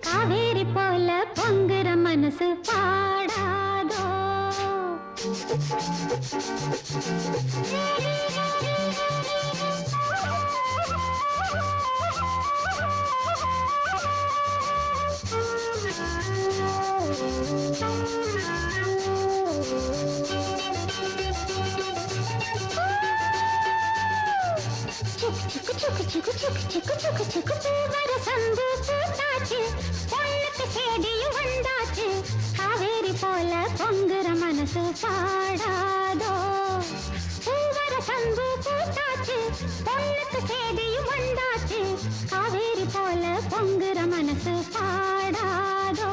காவேரி போல பொங்குற மனசு பாடாதோ. காவேரி போல பொங்குற மனசு பாடாதோ. பூவர சந்து பூத்தாச்சு பொண்ணுக்கு சேதியும் வந்தாச்சு. காவேரி போல பொங்குற மனசு பாடாதோ.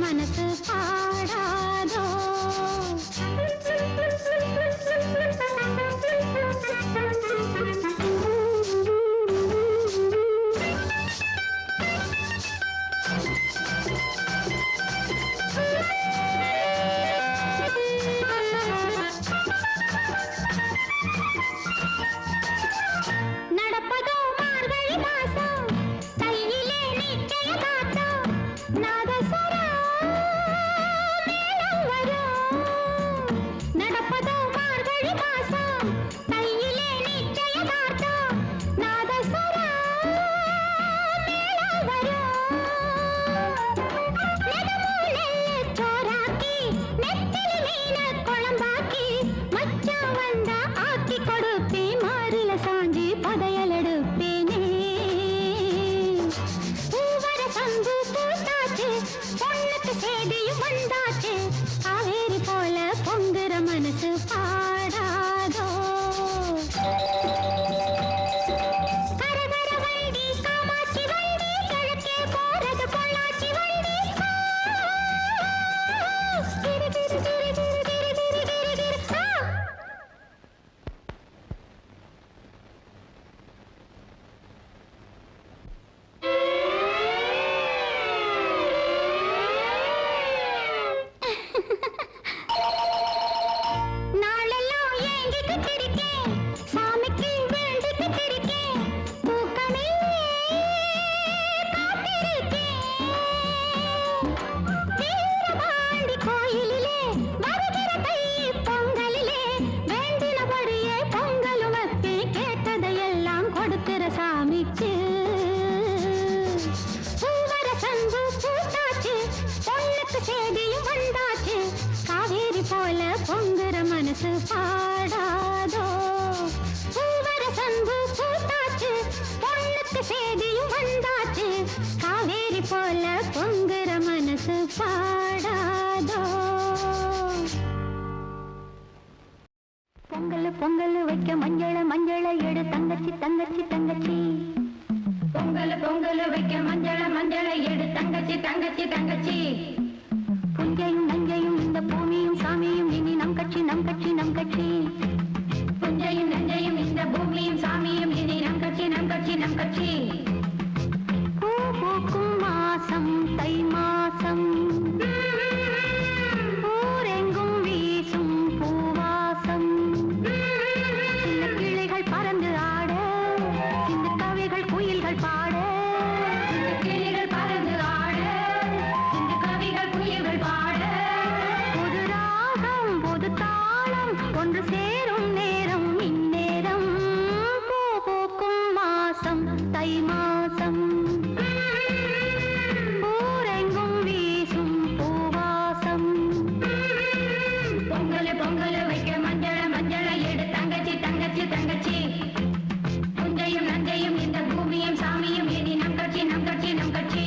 மனசு பாடாதோ. நடப்பதோ மார்கழி மாசம் கையிலே நிச்சய காத்தம். நாதஸ்வரம் மேளம் வரும். நடப்பதோ மார்கழி மாசம் கையிலே நிச்சய காத்தம். நாதஸ்வரம் மேளம் வரும். நெடுமூலை சோறாக்கி நெத்திலி மீன குழம்பாக்கி மச்சான் வந்தா ஆக்கி கொடுப்பே. மாறில சாஞ்சி பதையல் எடுப்பேனே. பூவர சந்து பூத்தாச்சு பொண்ணுக்கு சேதியும் வந்தாச்சு. காவேரி போல பொங்குற மனசு பாடாதோ. கரகர வண்டி காமாட்சி வண்டி கிழக்கே போறது பொள்ளாச்சி வண்டி. கிரு கிரு கிரு கிரு கிரு கிரு கிரு கிரு. நாளெல்லாம் ஏங்கிக்கிட்டு இருக்கேன் சாமிக்கு வேண்டிக்கிட்டு இருக்கேன். தூக்கமே காத்திருக்கேன். வீரபாண்டி கோயிலிலே வருகிற தை பொங்கலிலே வேண்டினபடியே பொங்கலும் வச்சு கேட்டதையெல்லாம் கொடுக்கிற சாமிக்கு. பூவர சந்து பூத்தாச்சு பொண்ணுக்கு சேதியும் வந்தாச்சு. காவேரி போல பொங்குற மனசு பாடாதோ. பூவர சந்து பூத்தாச்சு பொண்ணுக்கு சேதியும் வந்தாச்சு. காவேரி போல பொங்குற மனசு பாடாதோ. பொங்கல் பொங்கல் வைக்க மஞ்சள மஞ்சள எடு தங்கச்சி தங்கச்சி தங்கச்சி. பொங்கல் பொங்கல் வைக்க மஞ்சள மஞ்சள எடு தங்கச்சி தங்கச்சி தங்கச்சி. புஞ்சையும் நஞ்சையும் இந்த பூமியும் சாமியும் இனி நம் கட்சி நம் கட்சி நம் கட்சி. புஞ்சையும் நஞ்சையும் இந்த பூமியும் சாமியும் இனி நம் கட்சி நம் கட்சி நம் கட்சி. பூ பூக்கும் மாசம் தை மாசம் ஊரெங்கும் வீசும் பூவாசம். ஒன்று சேரும் நேரம் இந்நேரம் பூ பூக்கும் மாசம் தை மாசம் ஊரெங்கும் வீசும் பூவாசம் பொங்கல் பொங்கல் வைக்க மஞ்சள மஞ்சள எடு தங்கச்சி தங்கச்சி தங்கச்சி புஞ்சையும் நஞ்சையும் இந்த பூமியும் சாமியும் எண்ணி நம் கட்சி நம் கட்சி நம் கட்சி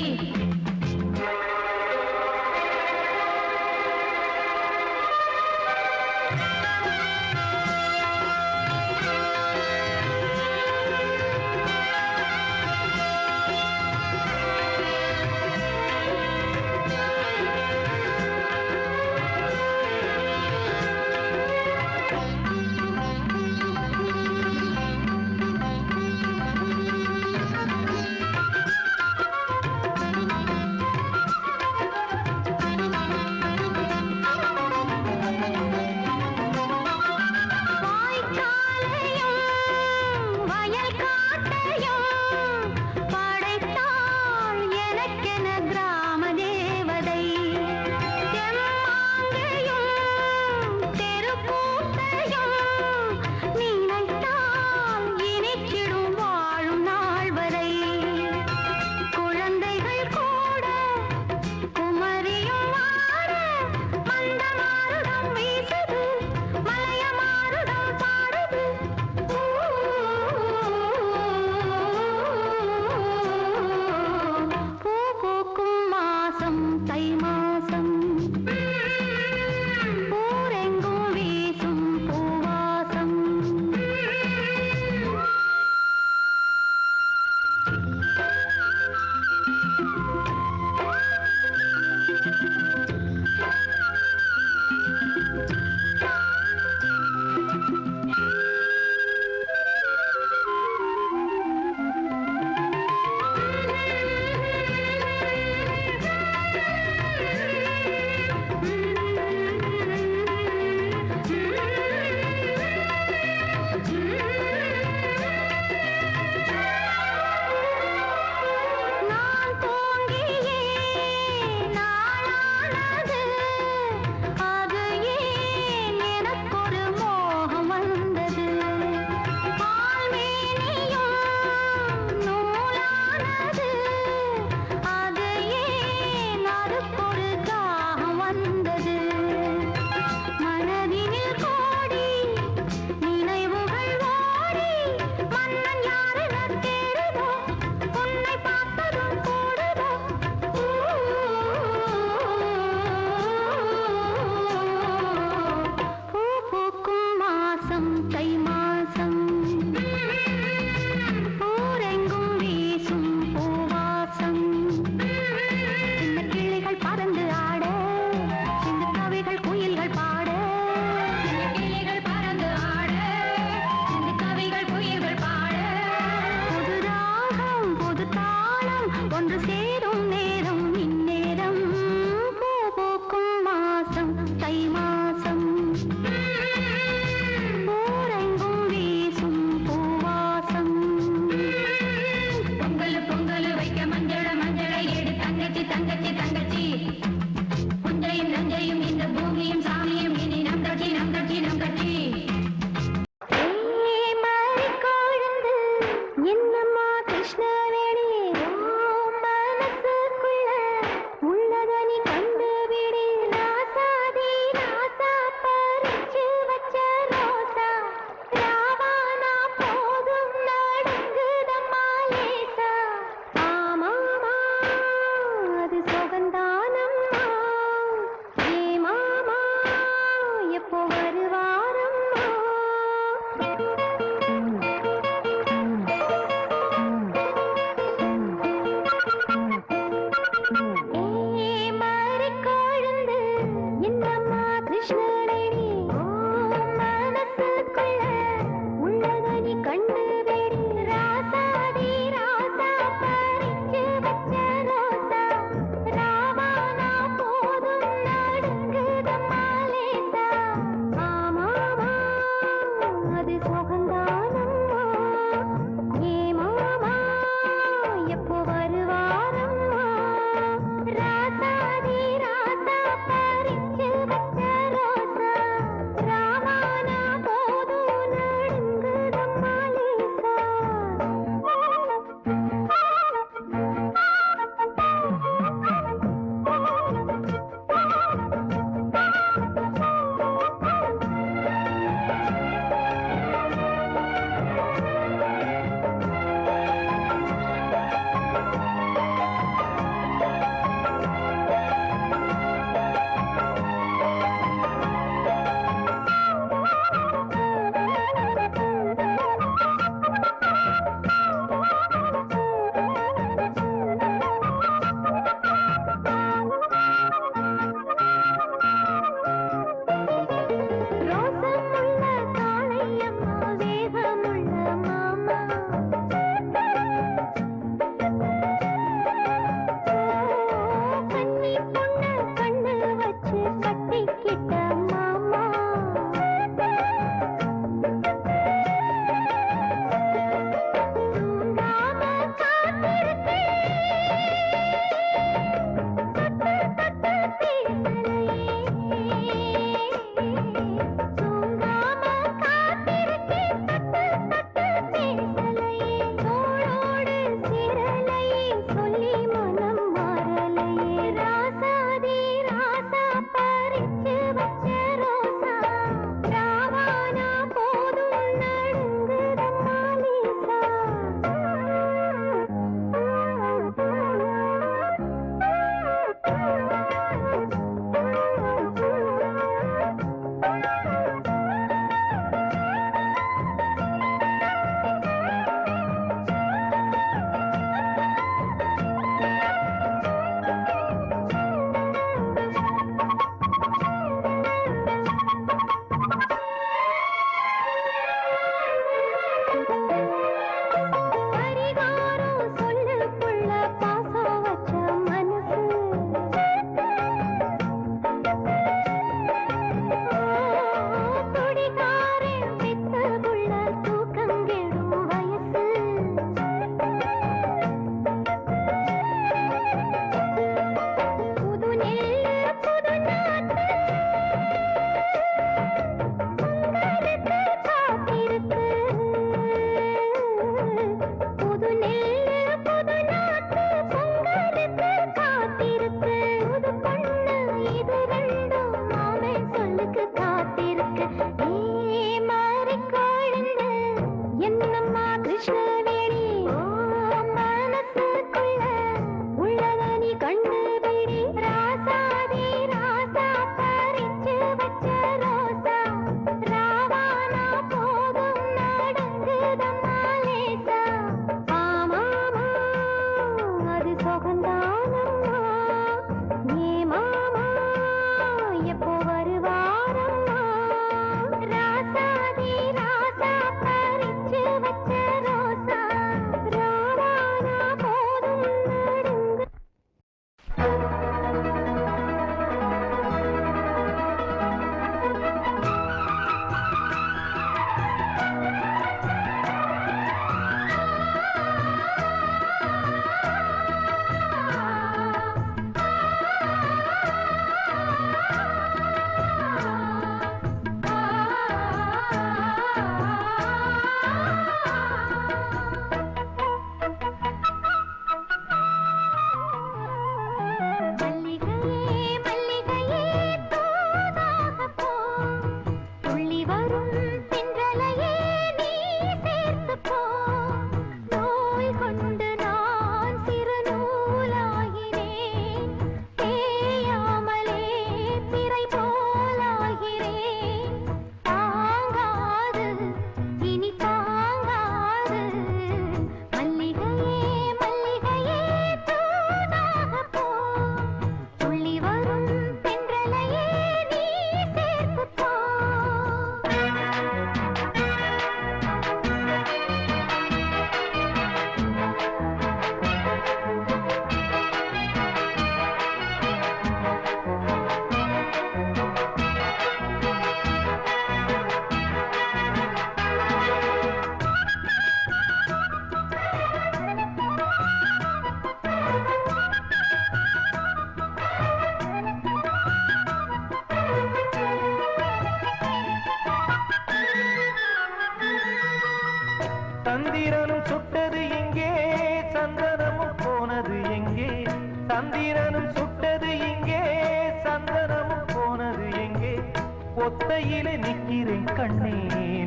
ஒத்தையிலே நிற்கிறேன் கண்ணே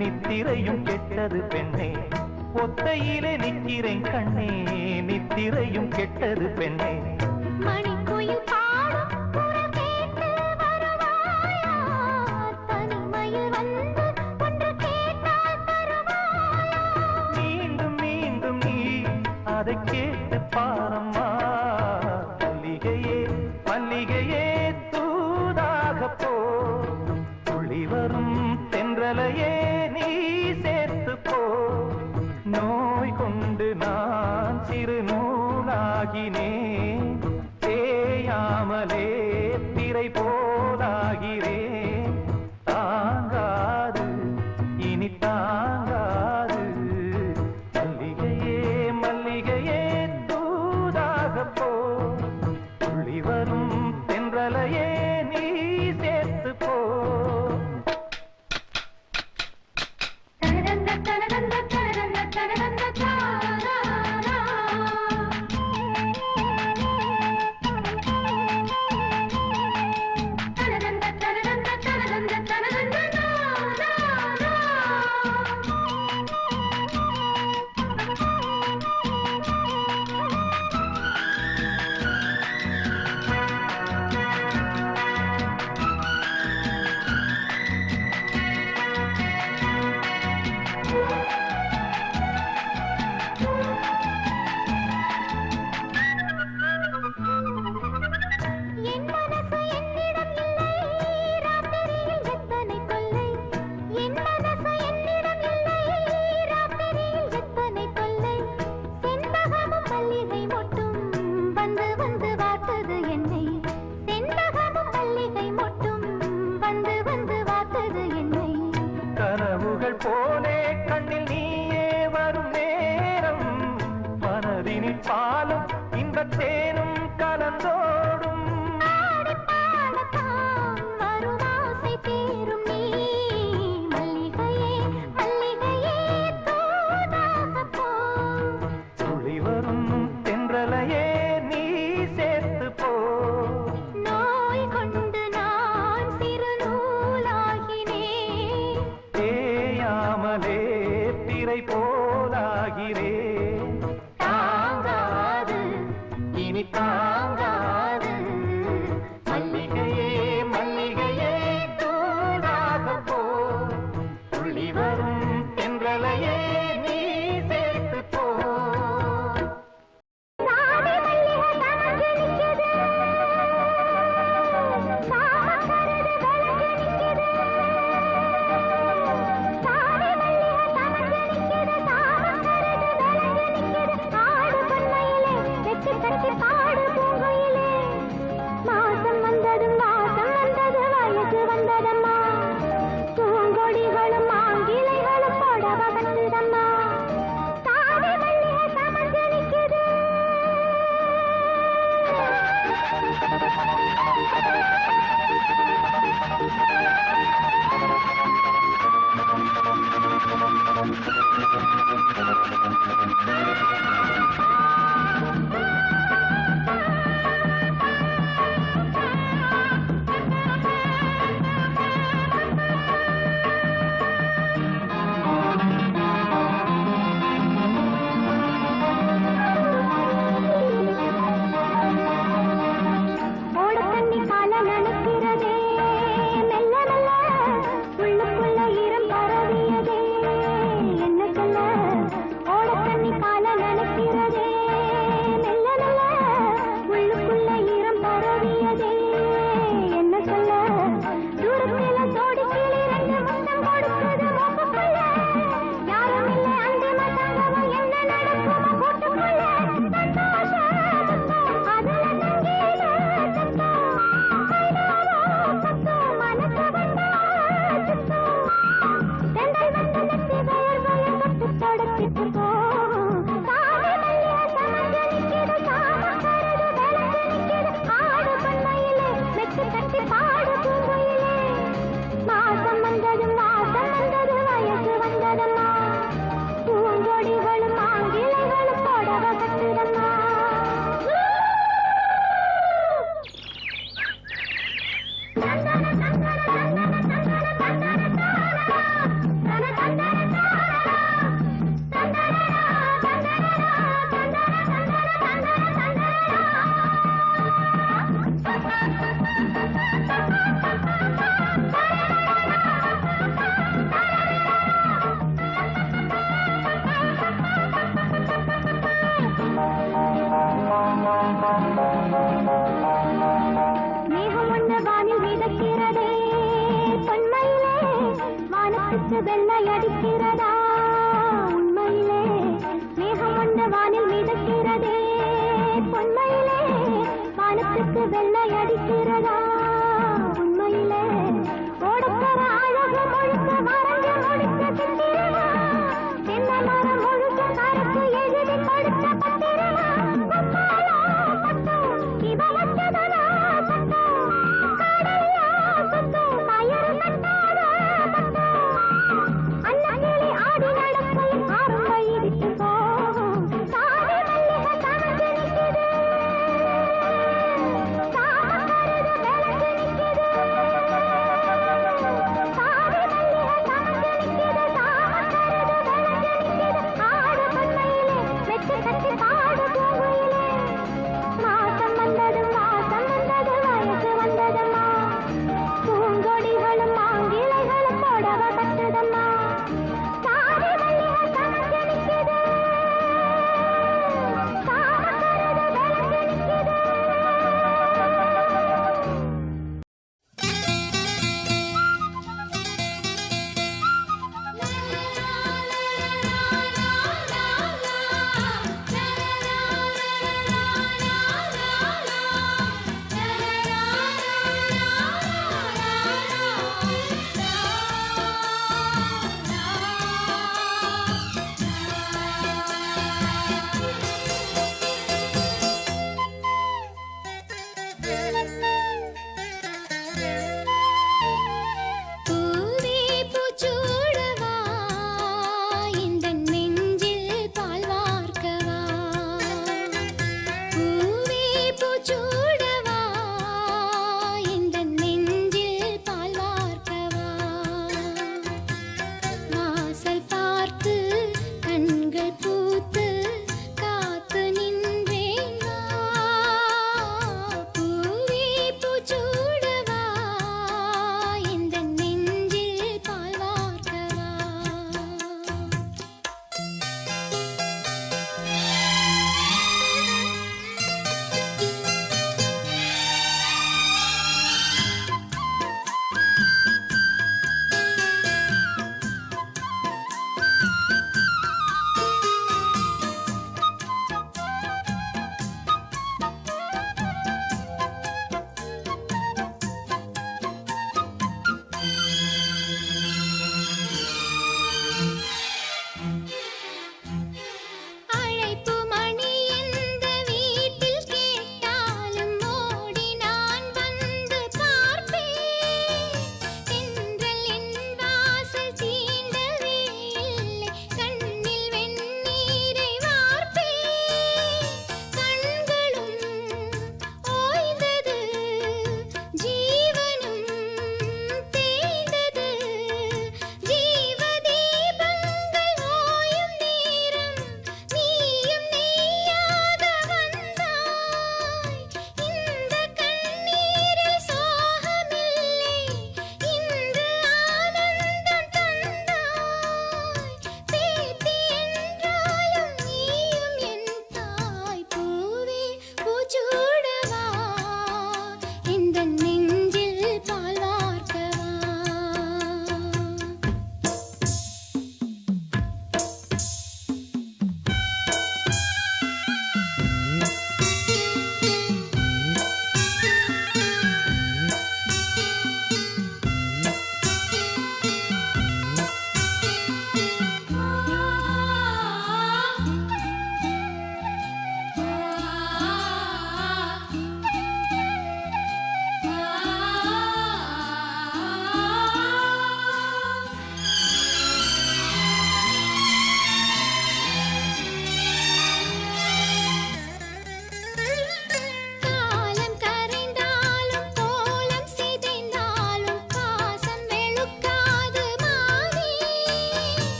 நித்திரையும் கெட்டது பெண்ணே ஒத்தையிலே நிற்கிறேன் கண்ணே நித்திரையும் கெட்டது பெண்ணே மணிக்குயில் பாடும் குரல் கேட்டு வருவாயா தனிமையில் வந்து ஒன்று கேட்டால் தருவாயா மீண்டும் மீண்டும் நீ அதை கேட்டு பாரம்மா மல்லிகையே மல்லிகையே தூதாக போ துளி வரும் தென்றலையே நீ சேர்த்து போ நோய் கொண்டு நான் சிறு நூலாகினேன் தேயாமலே திரை போலாகிறேன் தாங்காது இனி தாங்காது மல்லிகையே மல்லிகையே தூதாக போ துளி வரும் தென்றலையே நீ சேர்த்து போ கனவுகள் போலே கண்ணில் நீயே வரும் நேரம் மனதினில் பாலும் இன்பத் தேனும் கலந்தோடும் துளி வரும் தென்றலையே நீ சேர்த்து போ நோய் கொண்டு நான் சிறு நூலாகினேன் தேயாம வானத்துக்கு வெள்ளை அடிக்கிறதா உண்மையிலே மேகம் ஒன்று வானில் மிதக்கிறதே உண்மையிலே வானத்துக்கு வெள்ளை அடிக்கிறதா உண்மையிலே ஓடுக்கிற அழகு முழுக்க வரைஞ்ச முடிக்க சித்திரமா தென்னை மரம் முழுக்க கருத்து எழுதி கொடுத்த பத்திரமா இவ வச்சதனா சட்டம் கடலையா சுத்தம் கயிறு கட்டாத பட்டம் அன்னக்கிளி ஆடி நடக்கையில் ஆரம்பை விட்டு போகும் சாதி மல்லிகை தனக்கு நிற்குது சாம கருது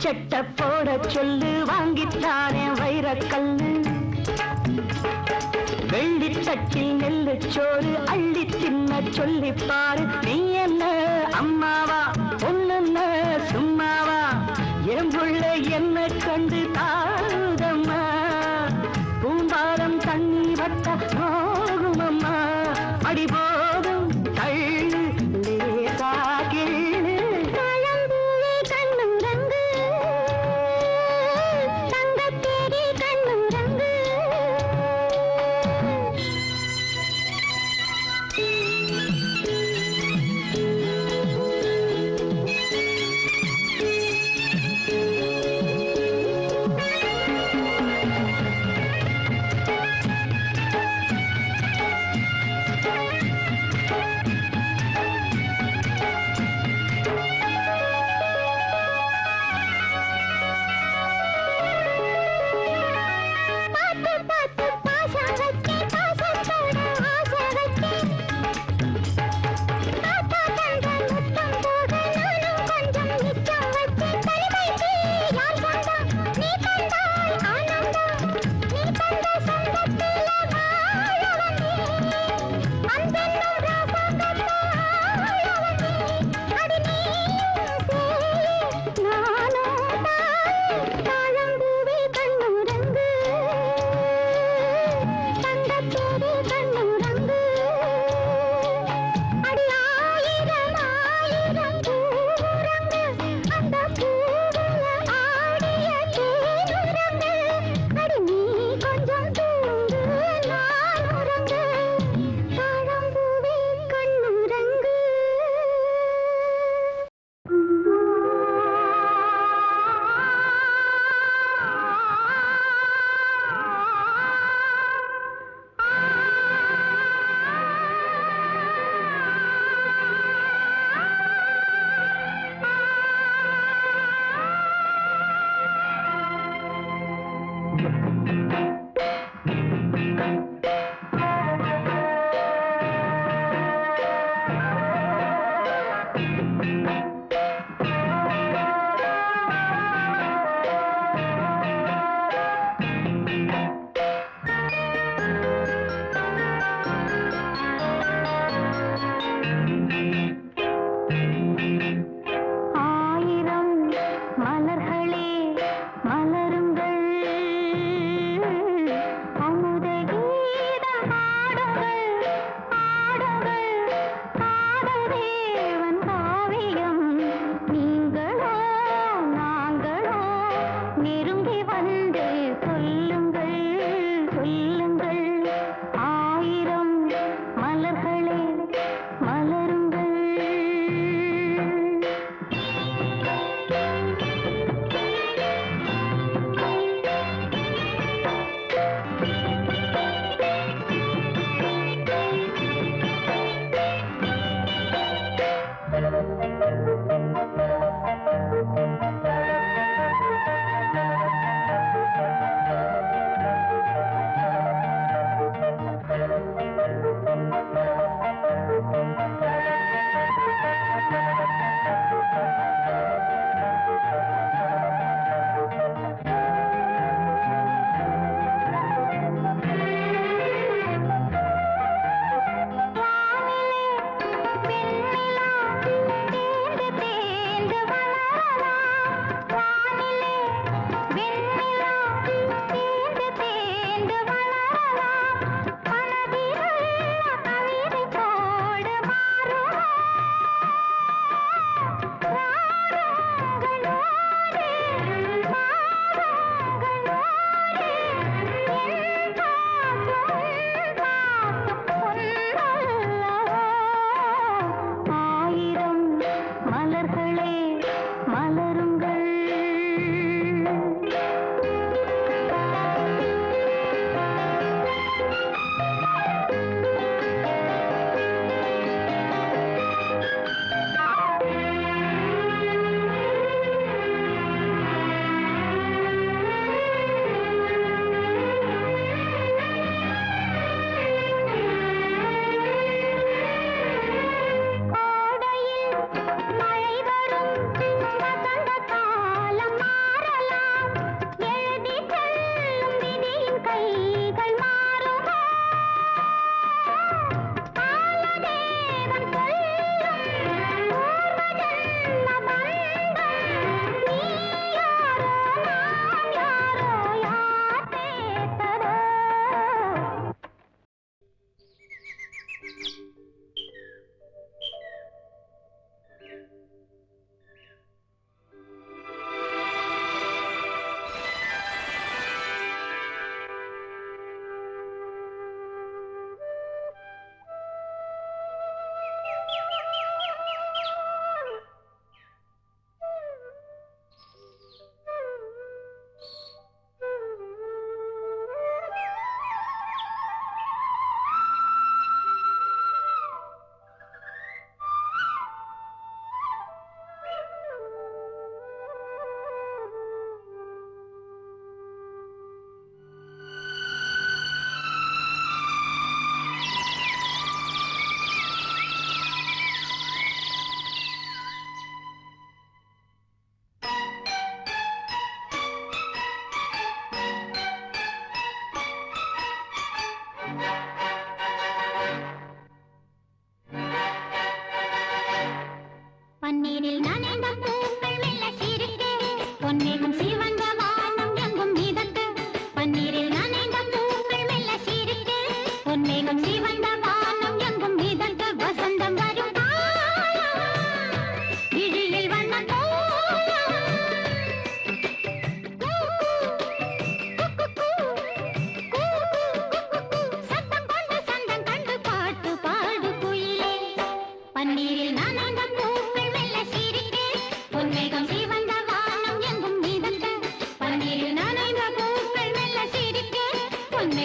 சட்ட போட சொல்லு வாங்கித்தானே வைரக்கல்லு வெள்ளி தட்டில் நெல்லு சோறு அள்ளி தின்ன சொல்லிப்பாரு நீ என்ன அம்மாவா பொண்ணுன்ன சும்மாவா என் புள்ள என்ன கண்டு தாதம்மா பூம்பாரம் தண்ணி வட்ட போகுமம்மா அடி போதும் தள்ளு லேசா கிள்ளு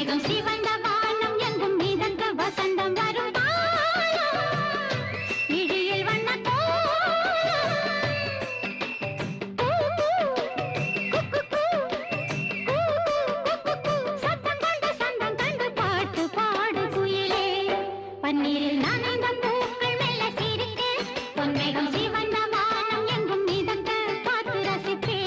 பொன்மேகம் சிவந்த வானம் எங்கும் மிதந்த வசந்தம் வரும் இழியில் வண்ண சத்தம் கண்டு சந்தம் கண்டு பாட்டு பாடு குயிலே பன்னீரில் நனைந்த பூக்கள் மெல்ல சிரிக்க பொன்மேகம் சிவந்த வானம் எங்கும் மிதந்த பார்த்து ரசிப்பேன்.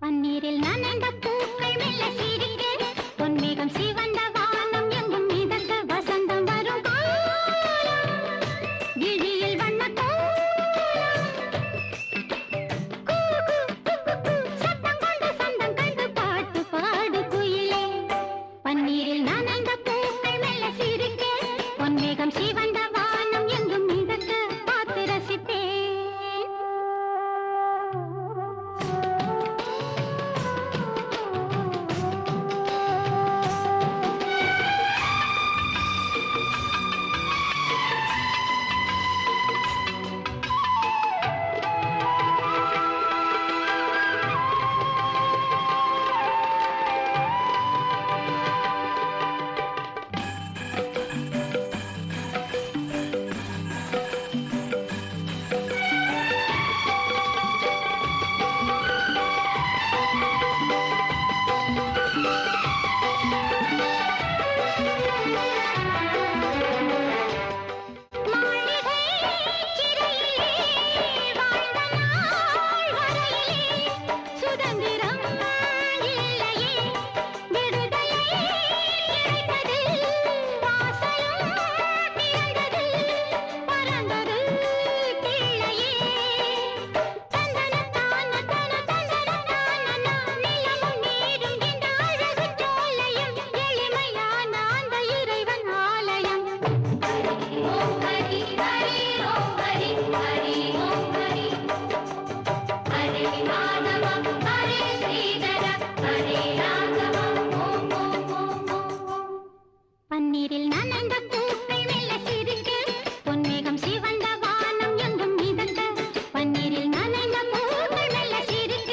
பன்னீரில் நனைந்த பூக்கள் மெல்ல சிரிக்க பொன்மேகம் சிவந்த வானம் எங்கும் மிதந்த வசந்தம் வரும் விழியில் வண்ண சத்தம் கொண்டு சந்தம் கண்டு பாட்டு பாடு குயிலே பன்னீரில் நனைந்த பூக்கள் மெல்ல சிரிக்க பொன்மேகம் சிவந்த வானம் எங்கும் மிதந்த பார்த்து ரசிப்பேன். பன்னீரில் நனைந்த பூக்கள் மெல்ல சிரிக்க பொன்மேகம் சிவந்த வானம் எங்கும் மிதந்த பன்னீரில் நனைந்த பூக்கள் மெல்ல சிரிக்க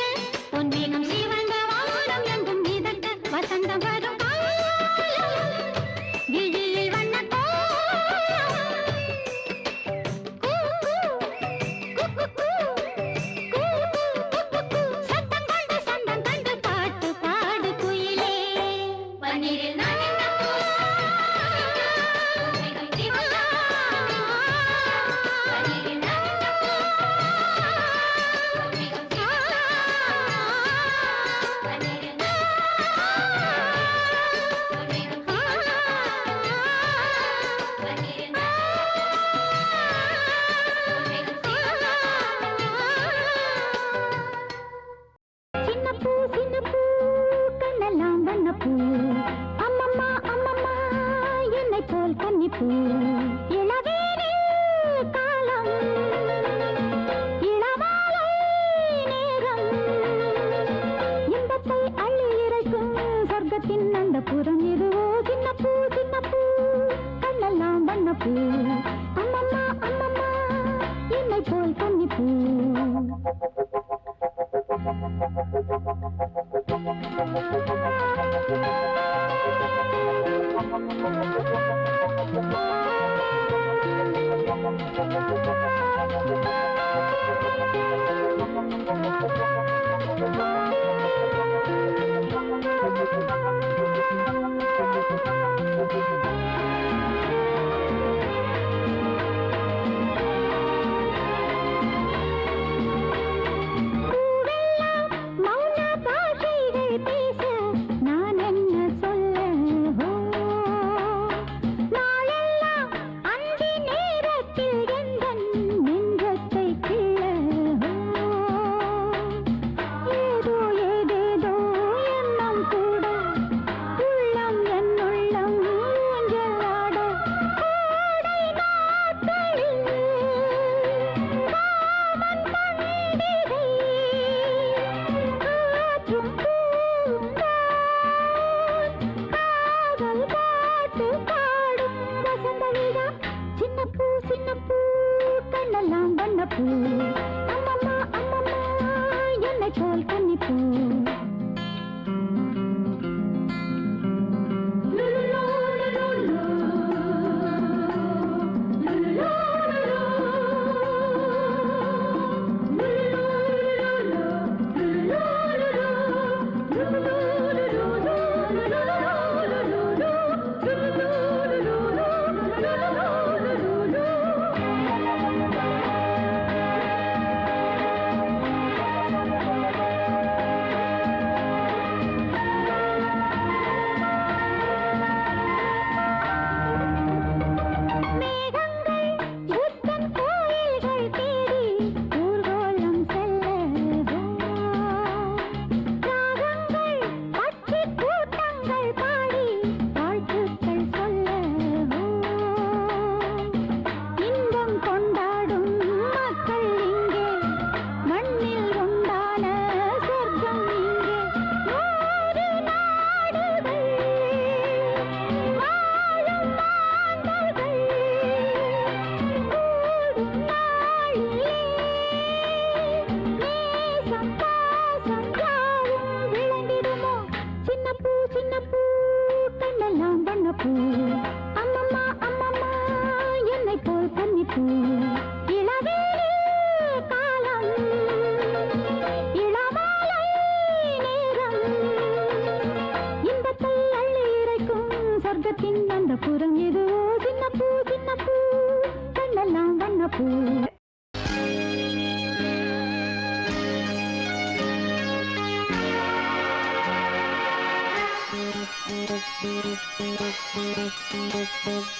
பொன்மேகம் சிவந்த வானம் எங்கும் மிதந்த வசந்தம் வரும் விழியில் வண்ண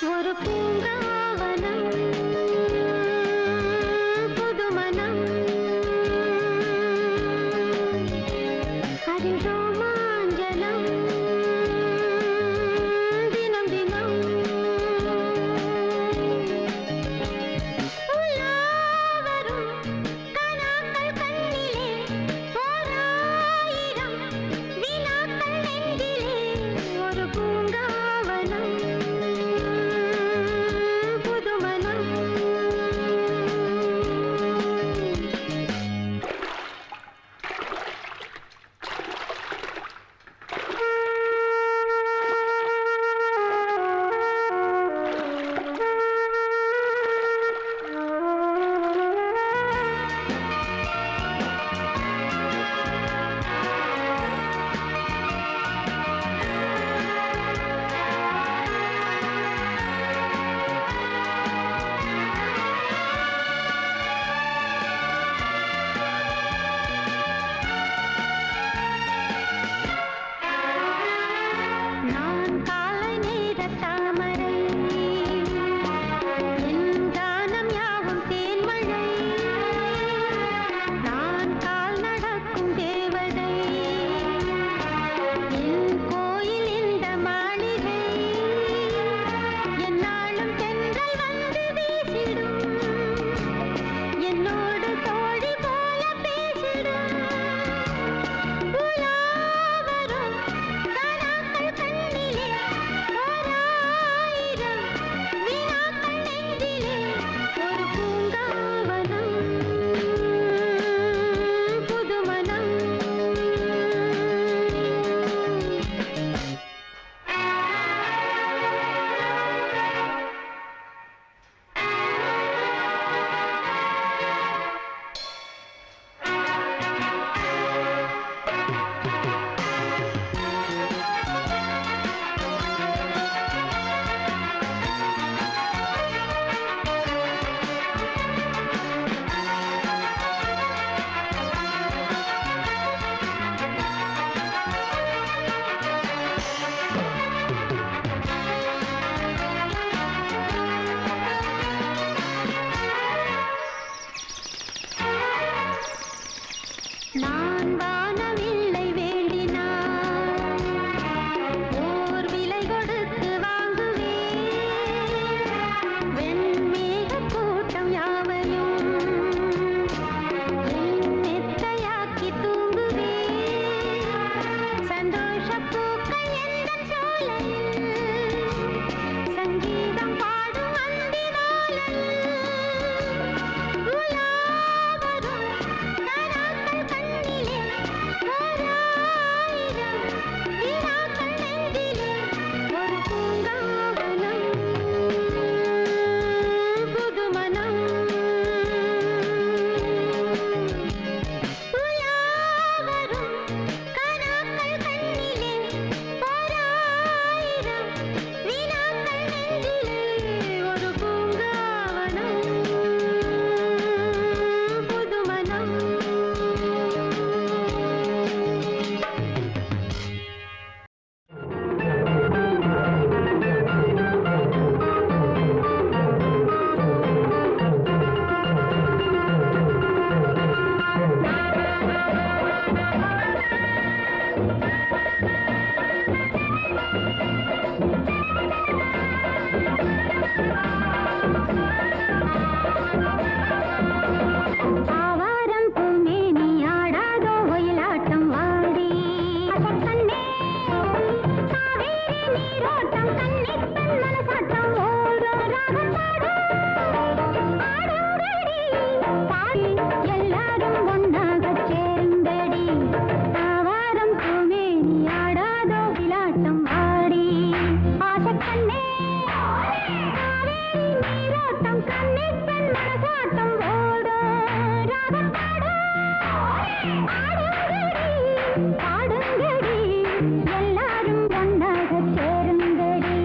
ஒரு பூங்காவனம் புதுமனம் அதில் ரோமாஞ்சனம் தினம் தினம் உலாவரும் கனாக்கள் கண்ணிலே ஓராயிரம் வினாக்கள் நெஞ்சிலே ஒரு பூங்காவனம் புதுமனம் நான் காலை நேர தாமரை என் கானம் யாவும் தேன்மழை நான் கால் நடக்கும் தேவதை என் கோயில் இந்த மாளிகை என்னாலும் தென்றல் வந்து வீசிடும் என்னோடு தோழி போல பேசிடும் உலாவரும் கனாக்கள் கண்ணிலே ஓராயிரம் வினாக்கள் நெஞ்சிலே ஒரு பூங்காவனம் புதுமனம் எல்லாரும் ஒன்னாக சேருங்கடி தாவாரம் பூமே நீ ஆடாதோ விளாட்டம் ஆடி ஆசக்கண்ணே நீராட்டம் கண்ணீர் பெண் மனசாட்டம் ஓடோ ராகப்பாடோ பாடுங்கடி எல்லாரும் ஒன்னாக சேருங்கடி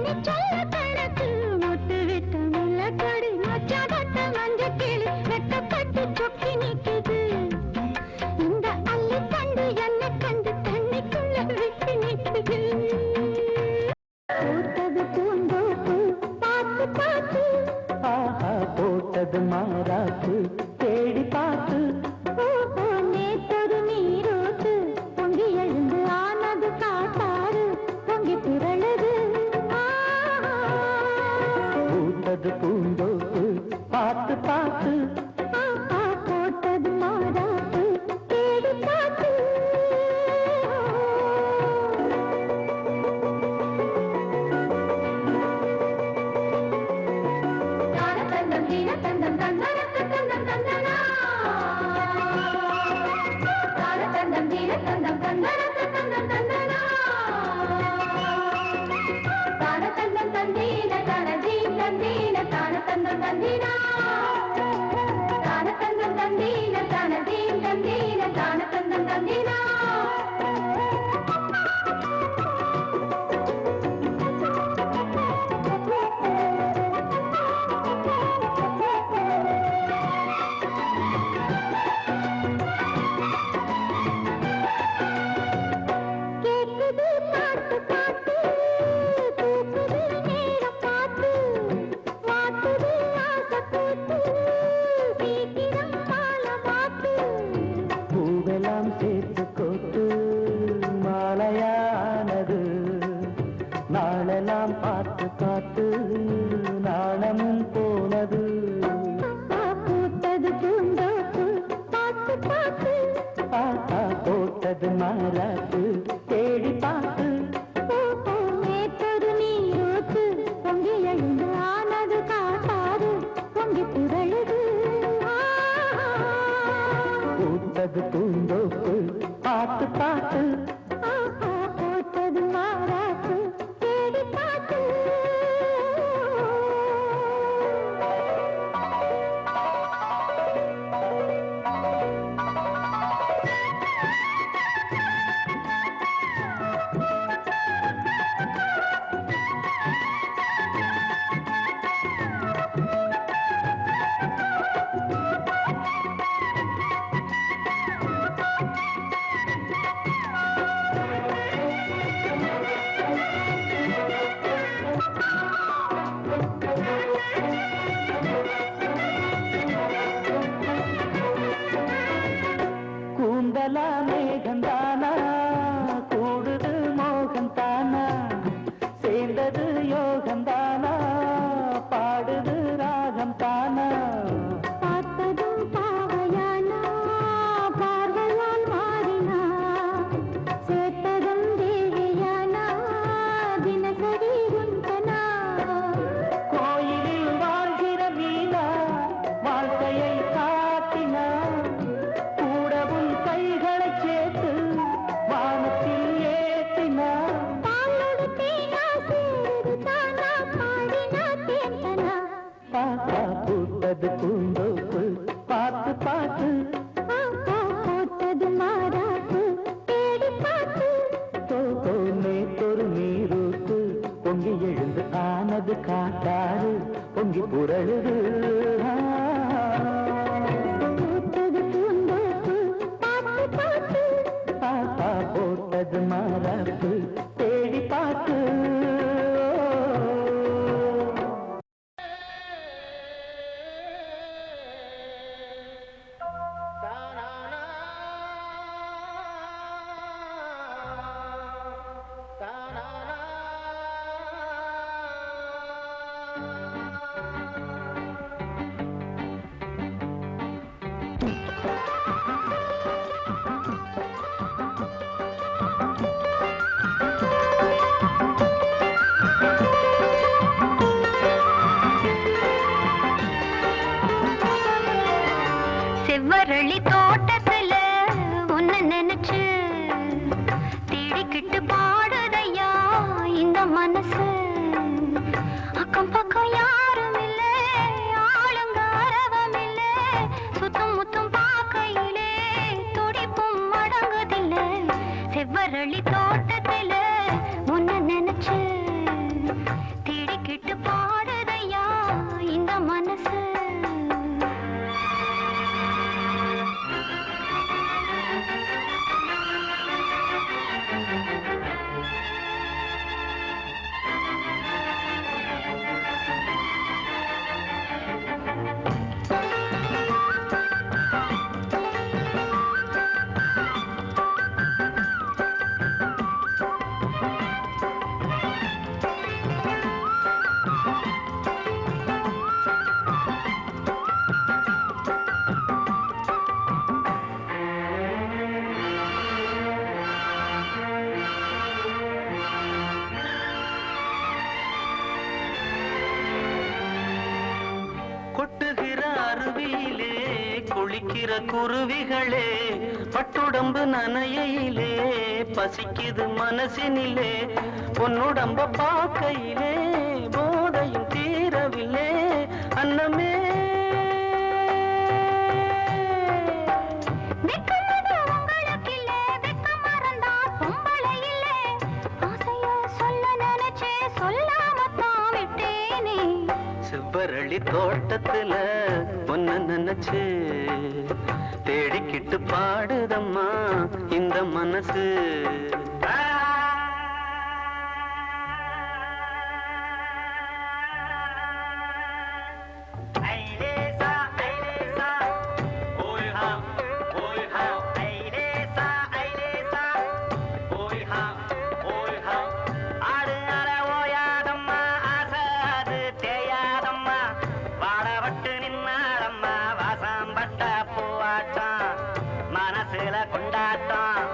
என்ன சொல்ல கணக்கு முத்து விட்டு முல்ல கொடி மச்சாதட்ட மஞ்ச கிளி வெட்டப்பட்டு சொக்கி நிக்குது இந்த அள்ளி கண்டு என்ன கண்டு தண்ணிக்குள்ள விட்டு நிக்குது போட்டது பூந்தோப்பு பார்த்து பார்த்து ஆஹா போட்டது மாறாத்து தேடி பார்த்து நேத்தொரு நீரோட்டு பொங்கி எழுந்து ஆனது காட்டாறு பொங்கி திரளுது பூத்தது பூந்தோப்பு பார்த்து பார்த்து போட்டது மாறாத்து தேடி பார்த்து தந்தம் தீன தந்தம் தந்தனத்து தந்தம் தந்தனா தந்தம் தீன தந்தம் தந்தனத்து தந்தம் தந்தனா தந்தம் தந்தீன தனதீன தந்தீன தந்தம் தந்தீனா தந்தம் தந்தீன தனதீன தந்தீன தந்தம் தந்தீனா கேக்குது பாட்டு பாட்டு தூக்குது நேரம் பார்த்து மாத்துது ஆசை கூத்து சீக்கிரம் மாலை மாத்து பூவெல்லாம் சேர்த்து கோத்து மாலையானது நாளெல்லாம் பார்த்து பார்த்து நாணமும் போனது பூத்தது பூந்தோப்பு பார்த்து பார்த்து ஆஹா போட்டது மாறாத்து தேடி பார்த்து நேத்தொரு நீரோட்டு பொங்கி எழுந்து ஆனது காட்டாறு பொங்கி திரளுது பூத்தது பூந்தோப்பு பார்த்து பார்த்து போட்டது மாறாத்து தேடி பார்த்து கூந்தலா மேகந்தானா கூடுது மோகந்தானா சேர்ந்தது யோகந்தானா பாடுது ராகம் தானா பார்த்ததும் பாவையானா பார்வையால் மாறினா சேர்த்ததும் தேவையானா தினசரி உந்தனா கோயிலில் வாழ்கிற மீனா வாழ்க்கையை காட்டினா கூடவும் கைகளை சேர்த்து வானத்தில் ஏற்றினா பாலோடு தேனா சேருது தானா பாடினா தேந்தனா பாப்பா பூத்தது பூந்தோப்பு பார்த்து பார்த்து போட்டது மாறாப்பு தேடி பார்த்து நேத்தொரு நீரூத்து பொங்கி எழுந்து ஆனது காட்டாறு பொங்கி புரழுது போட்டது பூந்தோப்பு பார்த்து பார்த்து பாப்பா போட்டது மாறாப்பு தேடி பார்த்து செவ்வரளி தோட்டத்துல உன்னை நினைச்சு தேடிக்கிட்டு பாடுதையா இந்த மனசு அக்கம் பக்கம் யாரும் இல்ல ஆளுங்க அரவம் இல்ல சுத்தம் முத்தும் பார்க்கையிலே துடிப்பும் அடங்குதில்ல செவ்வரளி தோட்டத்துல உன்னை நினைச்சு படிக்கிற குருவிகளே பட்டுடம்பு நனையிலே பசிக்குது மனசினிலே பொன்னுடம்ப பார்க்கையிலே போதையும் தீரவில்லை அன்னமே செவ்வரளி தோட்டத்துல ஒன்ன நினைச்சு தேடிக்கிட்டு பாடுதம்மா இந்த மனசு கொண்டாட்டம்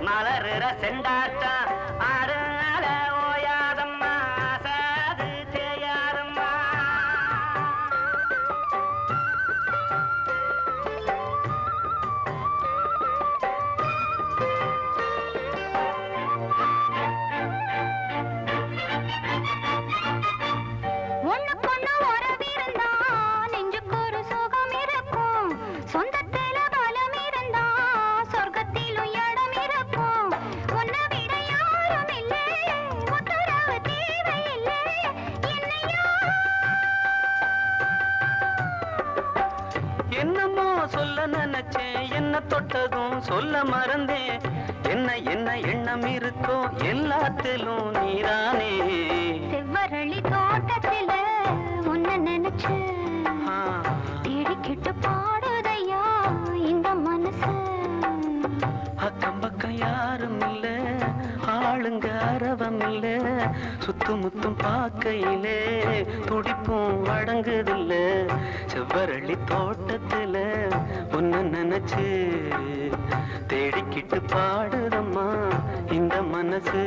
மலருற செண்டாட்டம் ஆடு அல ஓயாதம்மா ஆசாது தேயாதம்மா ஒண்ணுக்கொண்ணு உறவிருந்தா நெஞ்சுக்கு ஒரு சுகம் இருக்கும் சொந்தத்தில் என்னமோ சொல்ல நினைச்சேன் என்ன தொட்டதும் சொல்ல மறந்தேன் என்ன என்ன எண்ணம் இருக்கோ எல்லாத்திலும் நீதானே செவ்வரளி தோட்டத்தில உன்ன நினைச்சு தேடிக்கிட்டு பாடுதையா இந்த மனசு அக்கம் பக்கம் யாரும் இல்ல ஆளுங்க அரவம் இல்ல சுத்துமுத்தும் பார்க்கையிலே துடிப்பும் வழங்குதில்ல செவ்வரளி தோட்டத்துல ஒன்னு நினைச்சு தேடிக்கிட்டு பாடுதம்மா இந்த மனசு